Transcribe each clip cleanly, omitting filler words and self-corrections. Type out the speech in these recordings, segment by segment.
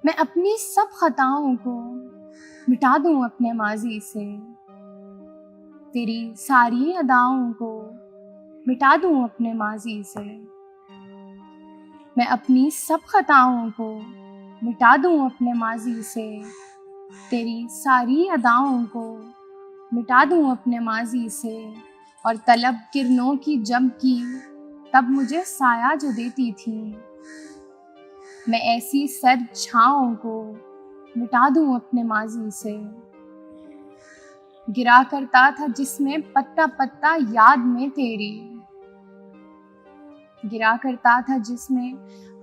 मैं अपनी सब खताओं को मिटा दूं अपने माजी से, तेरी सारी अदाओं को मिटा दूं अपने माजी से। मैं अपनी सब खताओं को मिटा दूं अपने माजी से, तेरी सारी अदाओं को मिटा दूं अपने माजी से। और तलब किरणों की जब की तब मुझे साया जो देती थी, मैं ऐसी सर्द छाओं को मिटा दूं अपने माजी से। गिरा करता था जिसमें पत्ता पत्ता याद में तेरी, गिरा करता था जिसमें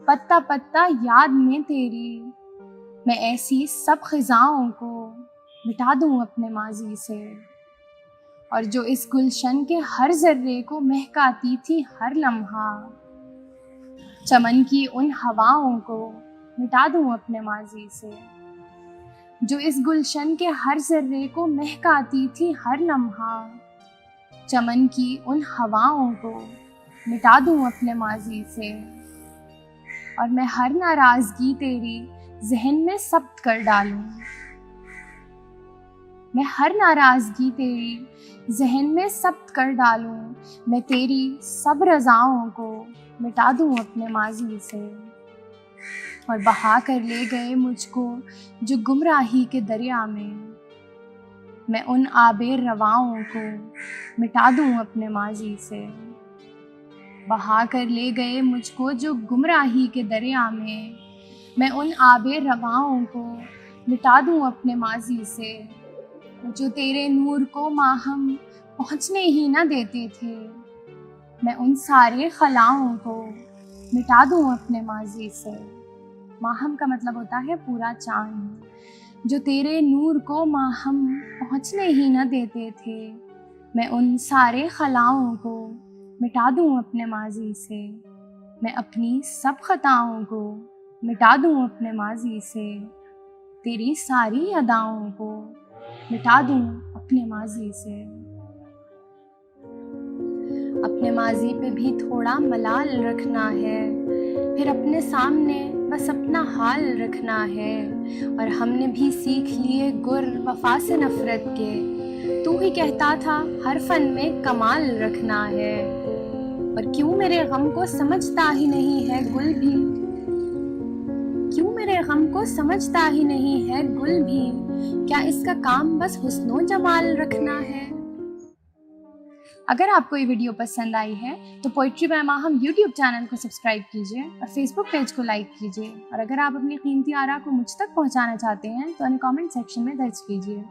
पत्ता पत्ता याद में तेरी। मैं ऐसी सब खिजाओं को मिटा दूं अपने माजी से। और जो इस गुलशन के हर जर्रे को महकाती थी हर लम्हा, चमन की उन हवाओं को मिटा दूं अपने माजी से। जो इस गुलशन के हर जर्रे को महकाती थी हर लम्हा, चमन की उन हवाओं को मिटा दूं अपने माजी से। और मैं हर नाराजगी तेरी जहन में सब्त कर डालूं, मैं हर नाराजगी तेरी जहन में सब्त कर डालूं। मैं तेरी सब रज़ाओं को मिटा दूं अपने माजी से। और बहा कर ले गए मुझको जो गुमराही के दरिया में, मैं उन आबे रवाओं को मिटा दूं अपने माजी से। बहा कर ले गए मुझको जो गुमराही के दरिया में, मैं उन आबे रवाओं को मिटा दूं अपने माजी से। जो तेरे नूर को माहम पहुँचने ही न देते थे, मैं उन सारे खलाओं को मिटा दूं अपने माजी से। माहम का मतलब होता है पूरा चांद। जो तेरे नूर को माहम पहुँचने ही न देते थे, मैं उन सारे खलाओं को मिटा दूं अपने माजी से। मैं अपनी सब खताओं को मिटा दूं अपने माजी से, तेरी सारी अदाओं को मिटा दूं अपने माजी से। अपने माजी पे भी थोड़ा मलाल रखना है, फिर अपने सामने बस अपना हाल रखना है। और हमने भी सीख लिए गुर वफा से नफरत के, तू ही कहता था हर फन में कमाल रखना है। और क्यों मेरे गम को समझता ही नहीं है गुल भी, क्यों मेरे गम को समझता ही नहीं है गुल भी। क्या इसका काम बस हुस्नो जमाल रखना है। अगर आपको ये वीडियो पसंद आई है तो poetry by Maham YouTube channel को सब्सक्राइब कीजिए और फेसबुक पेज को लाइक कीजिए। और अगर आप अपनी कीमती आरा को मुझ तक पहुंचाना चाहते हैं तो हमें कमेंट सेक्शन में दर्ज कीजिए।